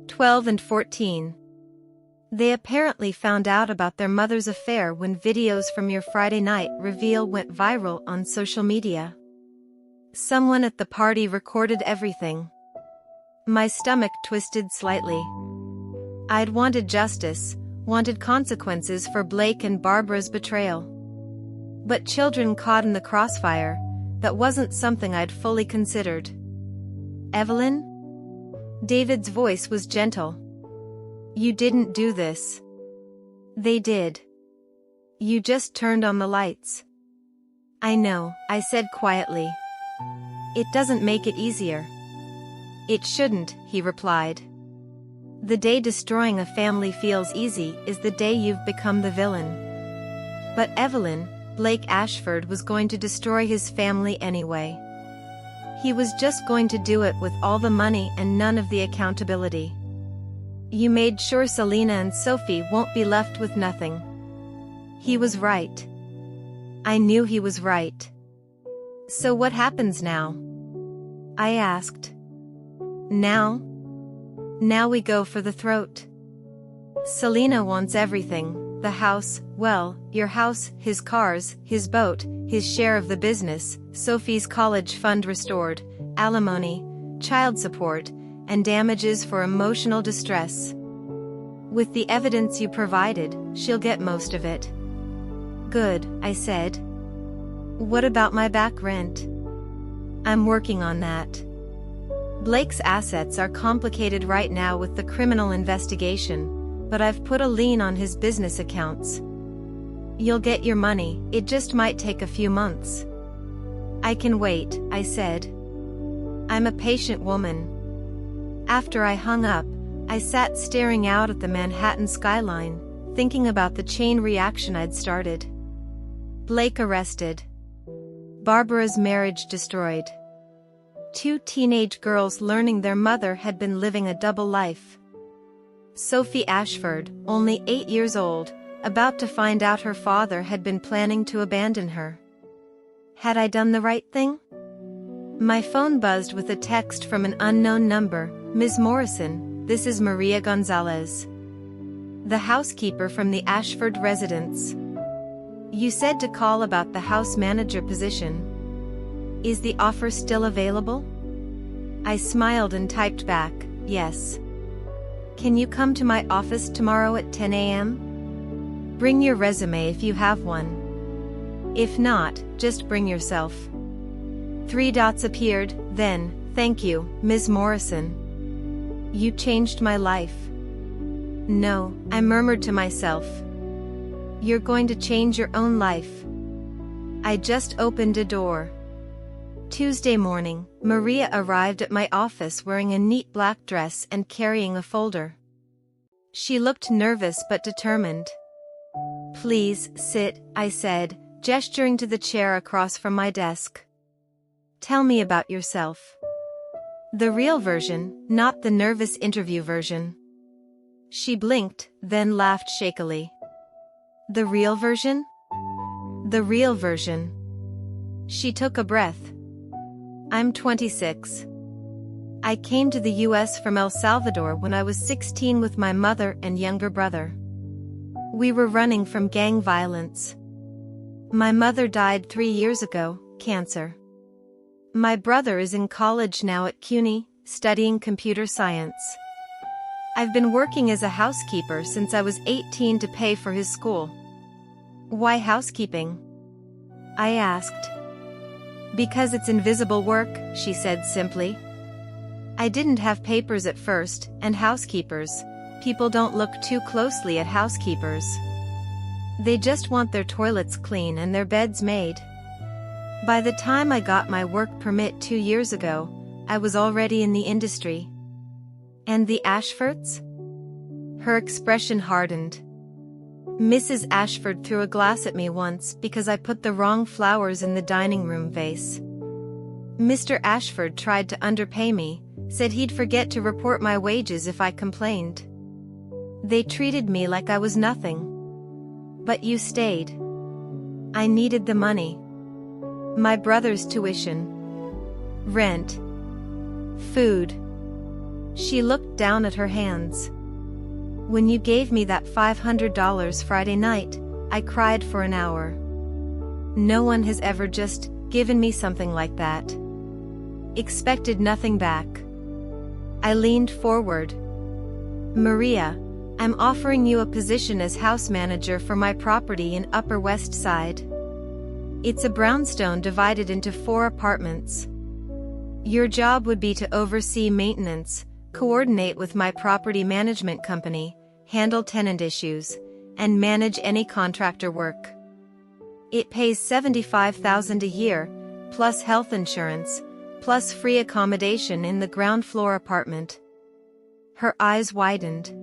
12 and 14. They apparently found out about their mother's affair when videos from your Friday night reveal went viral on social media. Someone at the party recorded everything. My stomach twisted slightly. I'd wanted justice, wanted consequences for Blake and Barbara's betrayal. But children caught in the crossfire, that wasn't something I'd fully considered. Evelyn? David's voice was gentle. You didn't do this. They did. You just turned on the lights. I know, I said quietly. It doesn't make it easier. It shouldn't, he replied. The day destroying a family feels easy is the day you've become the villain. But Evelyn, Blake Ashford was going to destroy his family anyway. He was just going to do it with all the money and none of the accountability. You made sure Selena and Sophie won't be left with nothing. He was right. I knew he was right. So what happens now? I asked. Now? Now we go for the throat. Selena wants everything, the house, well, your house, his cars, his boat, his share of the business, Sophie's college fund restored, alimony, child support, and damages for emotional distress. With the evidence you provided, she'll get most of it. Good, I said. What about my back rent? I'm working on that. Blake's assets are complicated right now with the criminal investigation, but I've put a lien on his business accounts. You'll get your money, it just might take a few months. I can wait, I said. I'm a patient woman. After I hung up, I sat staring out at the Manhattan skyline, thinking about the chain reaction I'd started. Blake arrested. Barbara's marriage destroyed. 2 teenage girls learning their mother had been living a double life. Sophie Ashford, only 8 years old, about to find out her father had been planning to abandon her. Had I done the right thing? My phone buzzed with a text from an unknown number. Ms. Morrison, this is Maria Gonzalez, the housekeeper from the Ashford residence. You said to call about the house manager position. Is the offer still available? I smiled and typed back, yes. Can you come to my office tomorrow at 10 a.m.? Bring your resume if you have one. If not, just bring yourself. 3 dots appeared, then, thank you, Ms. Morrison. You changed my life. No, I murmured to myself. You're going to change your own life. I just opened a door. Tuesday morning, Maria arrived at my office wearing a neat black dress and carrying a folder. She looked nervous but determined. Please, sit, I said, gesturing to the chair across from my desk. Tell me about yourself. The real version, not the nervous interview version. She blinked, then laughed shakily. The real version? The real version. She took a breath. I'm 26. I came to the US from El Salvador when I was 16 with my mother and younger brother. We were running from gang violence. My mother died 3 years ago, cancer. My brother is in college now at CUNY, studying computer science. I've been working as a housekeeper since I was 18 to pay for his school. Why housekeeping? I asked. Because it's invisible work, she said simply. I didn't have papers at first, and housekeepers, people don't look too closely at housekeepers. They just want their toilets clean and their beds made. By the time I got my work permit 2 years ago, I was already in the industry. And the Ashfords? Her expression hardened. Mrs. Ashford threw a glass at me once because I put the wrong flowers in the dining room vase. Mr. Ashford tried to underpay me, said he'd forget to report my wages if I complained. They treated me like I was nothing. But you stayed. I needed the money. My brother's tuition. Rent. Food. She looked down at her hands. When you gave me that $500 Friday night, I cried for an hour. No one has ever just given me something like that. Expected nothing back. I leaned forward. Maria, I'm offering you a position as house manager for my property in Upper West Side. It's a brownstone divided into 4 apartments. Your job would be to oversee maintenance, coordinate with my property management company, handle tenant issues, and manage any contractor work. It pays $75,000 a year, plus health insurance, plus free accommodation in the ground floor apartment. Her eyes widened.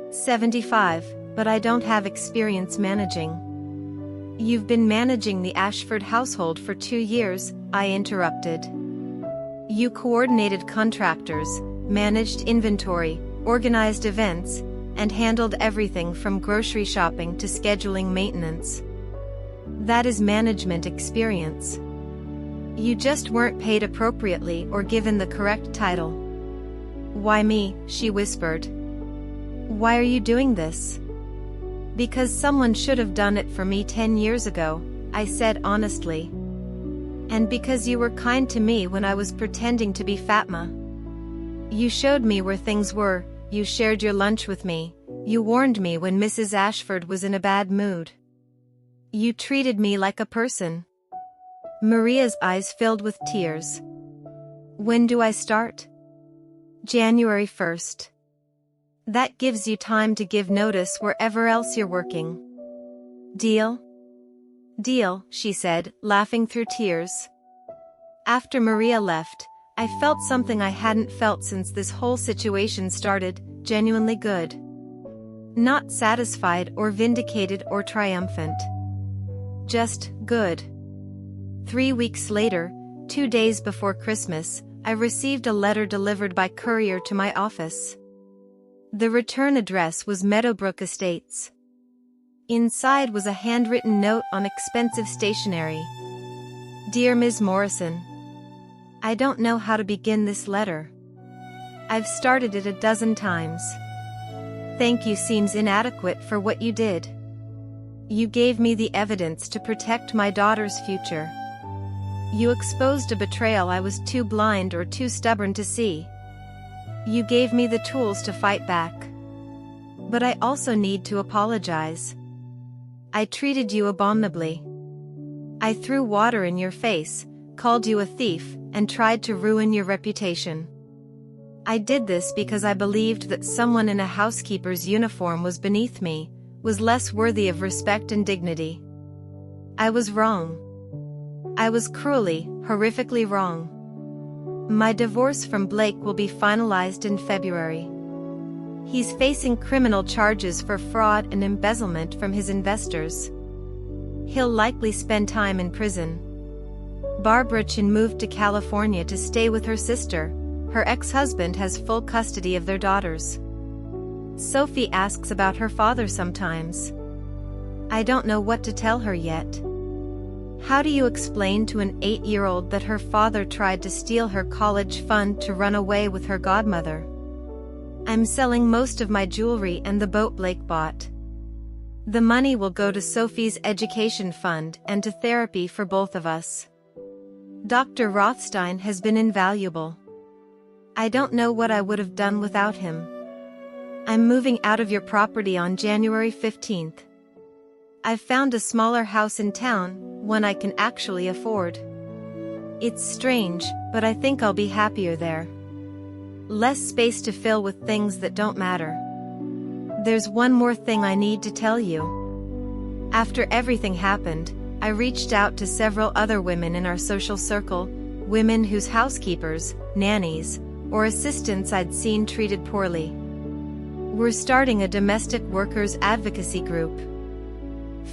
75, but I don't have experience managing. You've been managing the Ashford household for 2 years, I interrupted. You coordinated contractors, managed inventory, organized events, and handled everything from grocery shopping to scheduling maintenance. That is management experience. You just weren't paid appropriately or given the correct title. Why me? She whispered. Why are you doing this? Because someone should have done it for me 10 years ago, I said honestly. And because you were kind to me when I was pretending to be Fatma. You showed me where things were, you shared your lunch with me, you warned me when Mrs. Ashford was in a bad mood. You treated me like a person. Maria's eyes filled with tears. When do I start? January 1st. That gives you time to give notice wherever else you're working. Deal? Deal, she said, laughing through tears. After Maria left, I felt something I hadn't felt since this whole situation started, genuinely good. Not satisfied or vindicated or triumphant. Just good. 3 weeks later, 2 days before Christmas, I received a letter delivered by courier to my office. The return address was Meadowbrook Estates. Inside was a handwritten note on expensive stationery. Dear Ms. Morrison, I don't know how to begin this letter. I've started it a dozen times. Thank you seems inadequate for what you did. You gave me the evidence to protect my daughter's future. You exposed a betrayal I was too blind or too stubborn to see. You gave me the tools to fight back. But I also need to apologize. I treated you abominably. I threw water in your face, called you a thief, and tried to ruin your reputation. I did this because I believed that someone in a housekeeper's uniform was beneath me, was less worthy of respect and dignity. I was wrong. I was cruelly, horrifically wrong. My divorce from Blake will be finalized in February. He's facing criminal charges for fraud and embezzlement from his investors. He'll likely spend time in prison. Barbara Chin moved to California to stay with her sister. Her ex-husband has full custody of their daughters. Sophie asks about her father sometimes. I don't know what to tell her yet. How do you explain to an 8-year-old that her father tried to steal her college fund to run away with her godmother? I'm selling most of my jewelry and the boat Blake bought. The money will go to Sophie's education fund and to therapy for both of us. Dr. Rothstein has been invaluable. I don't know what I would have done without him. I'm moving out of your property on January 15th. I've found a smaller house in town, one I can actually afford. It's strange, but I think I'll be happier there. Less space to fill with things that don't matter. There's one more thing I need to tell you. After everything happened, I reached out to several other women in our social circle, women whose housekeepers, nannies, or assistants I'd seen treated poorly. We're starting a domestic workers advocacy group.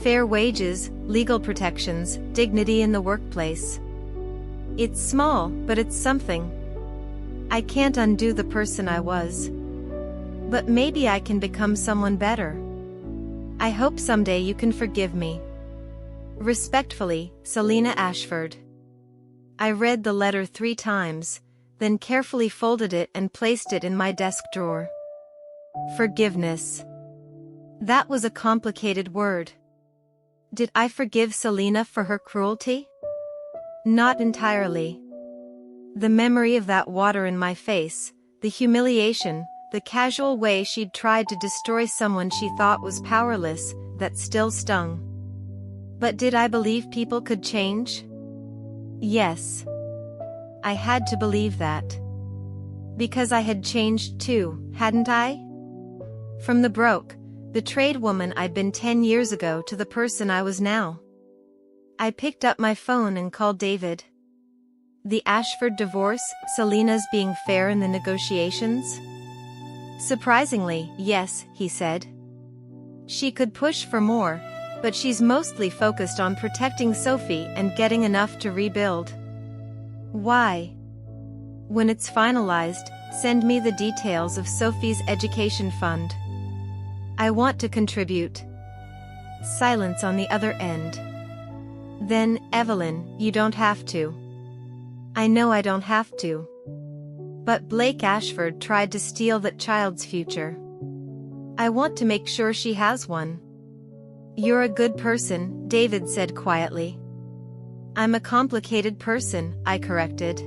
Fair wages, legal protections, dignity in the workplace. It's small, but it's something. I can't undo the person I was. But maybe I can become someone better. I hope someday you can forgive me. Respectfully, Selina Ashford. I read the letter 3 times, then carefully folded it and placed it in my desk drawer. Forgiveness. That was a complicated word. Did I forgive Selina for her cruelty? Not entirely. The memory of that water in my face, the humiliation, the casual way she'd tried to destroy someone she thought was powerless, that still stung. But did I believe people could change? Yes. I had to believe that. Because I had changed too, hadn't I? From the broke, betrayed woman I'd been 10 years ago to the person I was now. I picked up my phone and called David. The Ashford divorce, Selina's being fair in the negotiations? Surprisingly, yes, he said. She could push for more, but she's mostly focused on protecting Sophie and getting enough to rebuild. Why? When it's finalized, send me the details of Sophie's education fund. I want to contribute. Silence on the other end. Then, Evelyn, you don't have to. I know I don't have to. But Blake Ashford tried to steal that child's future. I want to make sure she has one. You're a good person, David said quietly. I'm a complicated person, I corrected.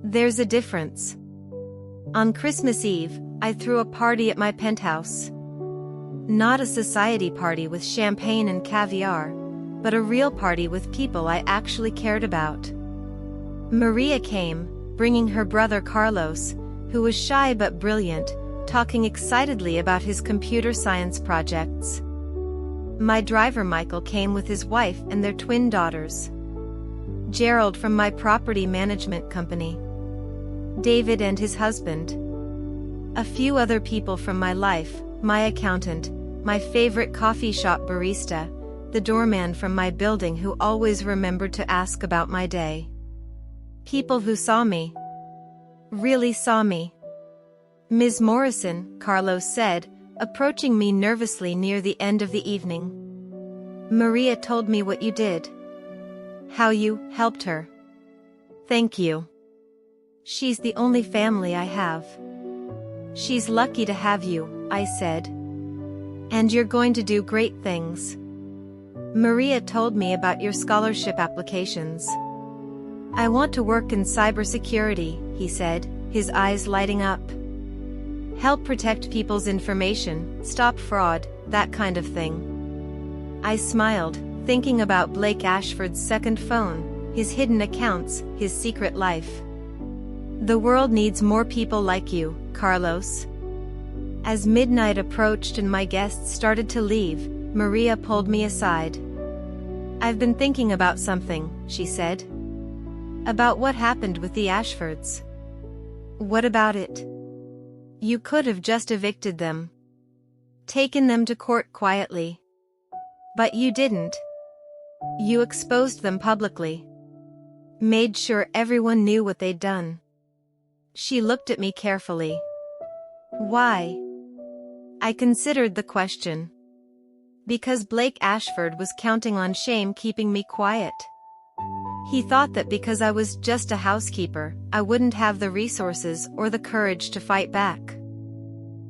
There's a difference. On Christmas Eve, I threw a party at my penthouse. Not a society party with champagne and caviar, but a real party with people I actually cared about. Maria came, bringing her brother Carlos, who was shy but brilliant, talking excitedly about his computer science projects. My driver Michael came with his wife and their twin daughters. Gerald from my property management company. David and his husband. A few other people from my life, my accountant, my favorite coffee shop barista, the doorman from my building who always remembered to ask about my day. People who saw me. Really saw me. Ms. Morrison, Carlos said, approaching me nervously near the end of the evening. Maria told me what you did. How you helped her. Thank you. She's the only family I have. She's lucky to have you, I said. And you're going to do great things. Maria told me about your scholarship applications. I want to work in cybersecurity, he said, his eyes lighting up. Help protect people's information, stop fraud, that kind of thing. I smiled, thinking about Blake Ashford's second phone, his hidden accounts, his secret life. The world needs more people like you, Carlos. As midnight approached and my guests started to leave, Maria pulled me aside. I've been thinking about something, she said. About what happened with the Ashfords. What about it? You could have just evicted them. Taken them to court quietly. But you didn't. You exposed them publicly. Made sure everyone knew what they'd done. She looked at me carefully. Why? I considered the question. Because Blake Ashford was counting on shame keeping me quiet. He thought that because I was just a housekeeper, I wouldn't have the resources or the courage to fight back.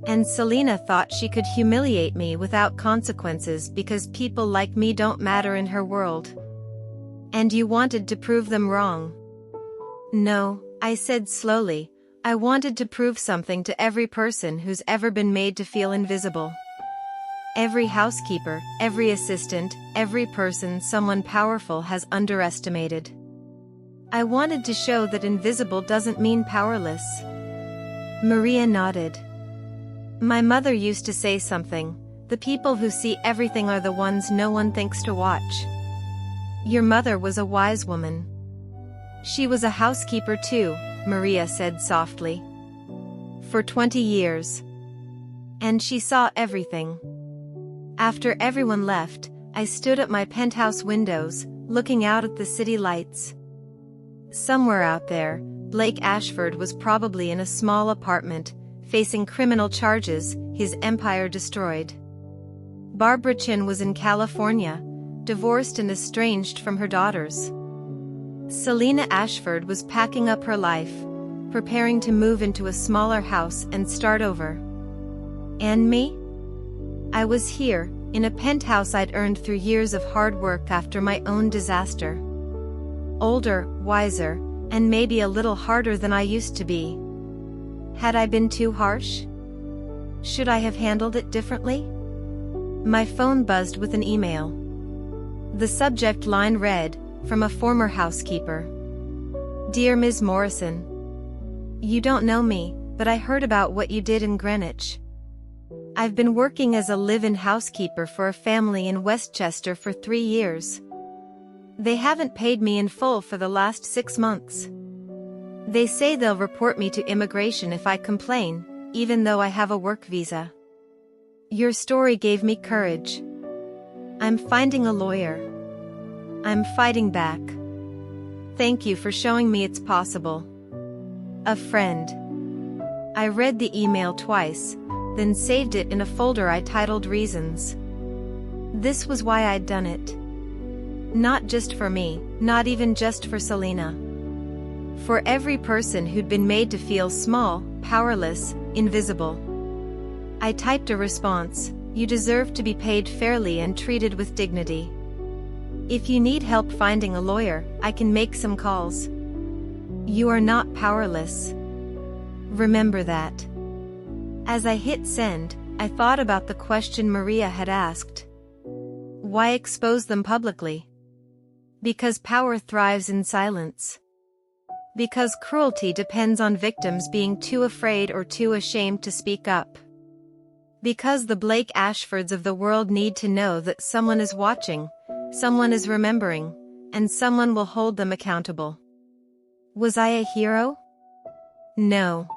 And Selina thought she could humiliate me without consequences because people like me don't matter in her world. And you wanted to prove them wrong. No, I said slowly, I wanted to prove something to every person who's ever been made to feel invisible. Every housekeeper, every assistant, every person someone powerful has underestimated. I wanted to show that invisible doesn't mean powerless. Maria nodded. My mother used to say something, the people who see everything are the ones no one thinks to watch. Your mother was a wise woman. She was a housekeeper too, Maria said softly. For 20 years. And she saw everything. After everyone left, I stood at my penthouse windows, looking out at the city lights. Somewhere out there, Blake Ashford was probably in a small apartment, facing criminal charges, his empire destroyed. Barbara Chin was in California, divorced and estranged from her daughters. Selena Ashford was packing up her life, preparing to move into a smaller house and start over. And me? I was here, in a penthouse I'd earned through years of hard work after my own disaster. Older, wiser, and maybe a little harder than I used to be. Had I been too harsh? Should I have handled it differently? My phone buzzed with an email. The subject line read, from a former housekeeper. Dear Ms. Morrison. You don't know me, but I heard about what you did in Greenwich. I've been working as a live-in housekeeper for a family in Westchester for 3 years. They haven't paid me in full for the last 6 months. They say they'll report me to immigration if I complain, even though I have a work visa. Your story gave me courage. I'm finding a lawyer. I'm fighting back. Thank you for showing me it's possible. A friend. I read the email twice, then saved it in a folder I titled Reasons. This was why I'd done it. Not just for me, not even just for Selena. For every person who'd been made to feel small, powerless, invisible. I typed a response, you deserve to be paid fairly and treated with dignity. If you need help finding a lawyer, I can make some calls. You are not powerless. Remember that. As I hit send, I thought about the question Maria had asked. Why expose them publicly? Because power thrives in silence. Because cruelty depends on victims being too afraid or too ashamed to speak up. Because the Blake Ashfords of the world need to know that someone is watching, someone is remembering, and someone will hold them accountable. Was I a hero? No.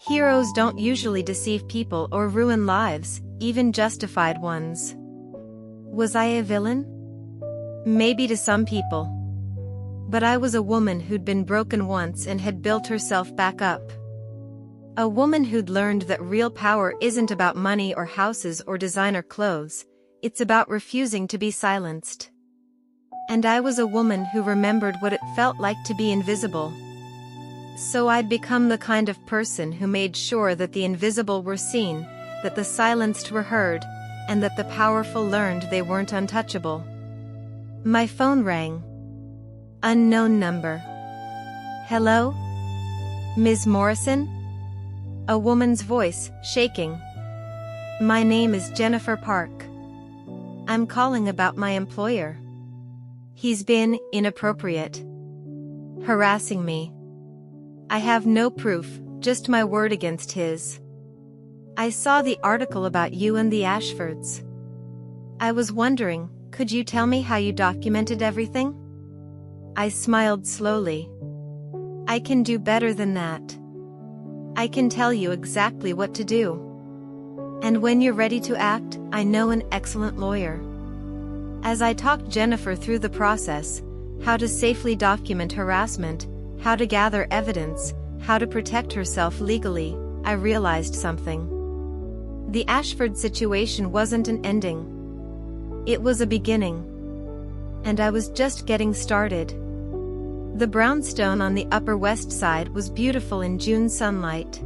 Heroes don't usually deceive people or ruin lives, even justified ones. Was I a villain? Maybe to some people. But I was a woman who'd been broken once and had built herself back up. A woman who'd learned that real power isn't about money or houses or designer clothes, it's about refusing to be silenced. And I was a woman who remembered what it felt like to be invisible. So I'd become the kind of person who made sure that the invisible were seen, that the silenced were heard, and that the powerful learned they weren't untouchable. My phone rang. Unknown number. Hello? Ms. Morrison? A woman's voice, shaking. My name is Jennifer Park. I'm calling about my employer. He's been inappropriate. Harassing me. I have no proof, just my word against his. I saw the article about you and the Ashfords. I was wondering, could you tell me how you documented everything? I smiled slowly. I can do better than that. I can tell you exactly what to do. And when you're ready to act, I know an excellent lawyer. As I talked Jennifer through the process, how to safely document harassment, how to gather evidence, how to protect herself legally, I realized something. The Ashford situation wasn't an ending. It was a beginning. And I was just getting started. The brownstone on the Upper West Side was beautiful in June sunlight.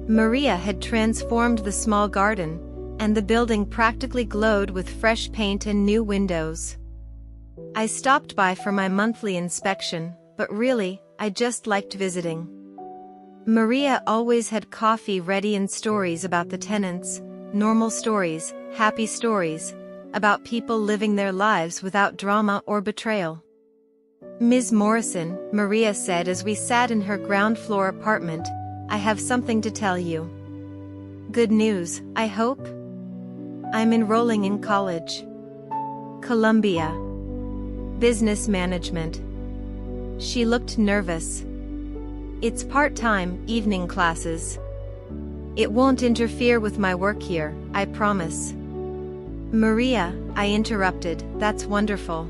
Maria had transformed the small garden, and the building practically glowed with fresh paint and new windows. I stopped by for my monthly inspection, but really, I just liked visiting. Maria always had coffee ready and stories about the tenants, normal stories, happy stories, about people living their lives without drama or betrayal. Ms. Morrison, Maria said as we sat in her ground-floor apartment, I have something to tell you. Good news, I hope? I'm enrolling in college. Columbia. Business management. She looked nervous. It's part-time, evening classes. It won't interfere with my work here, I promise. Maria, I interrupted, that's wonderful.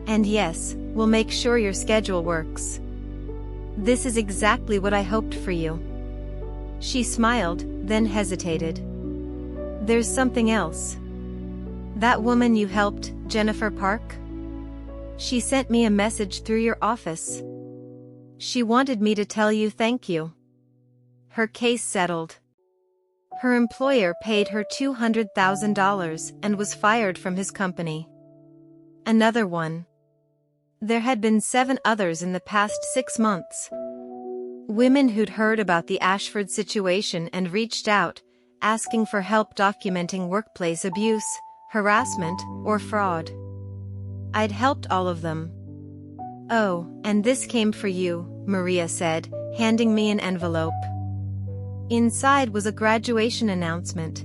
And yes, we'll make sure your schedule works. This is exactly what I hoped for you. She smiled, then hesitated. There's something else. That woman you helped, Jennifer Park? She sent me a message through your office. She wanted me to tell you thank you. Her case settled. Her employer paid her $200,000 and was fired from his company. Another one. There had been 7 others in the past 6 months. Women who'd heard about the Ashford situation and reached out, asking for help documenting workplace abuse, harassment, or fraud. I'd helped all of them. Oh, and this came for you, Maria said, handing me an envelope. Inside was a graduation announcement.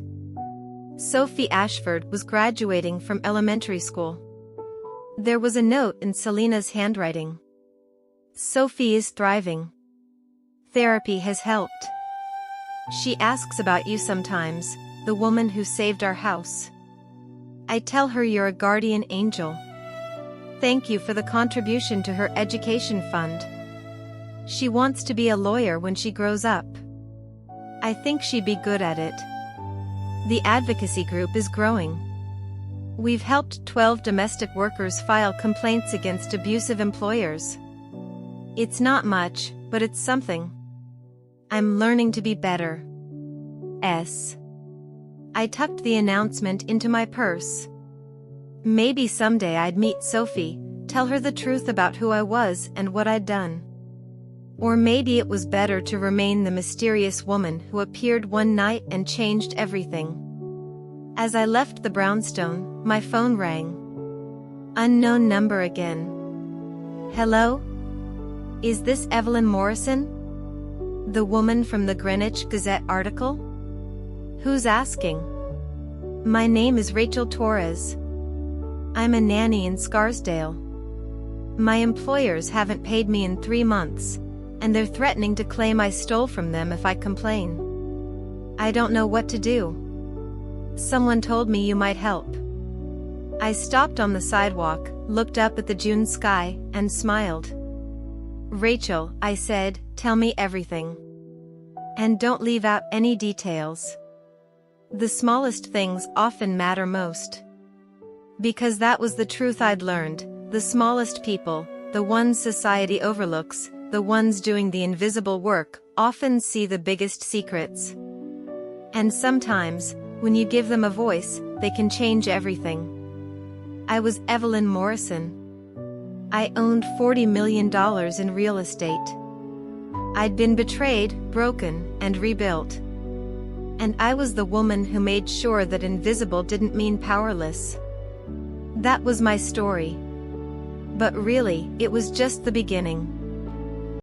Sophie Ashford was graduating from elementary school. There was a note in Selena's handwriting. Sophie is thriving. Therapy has helped. She asks about you sometimes, the woman who saved our house. I tell her you're a guardian angel. Thank you for the contribution to her education fund. She wants to be a lawyer when she grows up. I think she'd be good at it. The advocacy group is growing. We've helped 12 domestic workers file complaints against abusive employers. It's not much, but it's something. I'm learning to be better. I tucked the announcement into my purse. Maybe someday I'd meet Sophie, tell her the truth about who I was and what I'd done. Or maybe it was better to remain the mysterious woman who appeared one night and changed everything. As I left the brownstone, my phone rang. Unknown number again. Hello? Is this Evelyn Morrison? The woman from the Greenwich Gazette article? Who's asking? My name is Rachel Torres. I'm a nanny in Scarsdale. My employers haven't paid me in 3 months, and they're threatening to claim I stole from them if I complain. I don't know what to do. Someone told me you might help. I stopped on the sidewalk, looked up at the June sky, and smiled. Rachel, I said, tell me everything. And don't leave out any details. The smallest things often matter most. Because that was the truth I'd learned, the smallest people, the ones society overlooks, the ones doing the invisible work, often see the biggest secrets. And sometimes, when you give them a voice, they can change everything. I was Evelyn Morrison. I owned $40 million in real estate. I'd been betrayed, broken, and rebuilt. And I was the woman who made sure that invisible didn't mean powerless. That was my story. But really, it was just the beginning.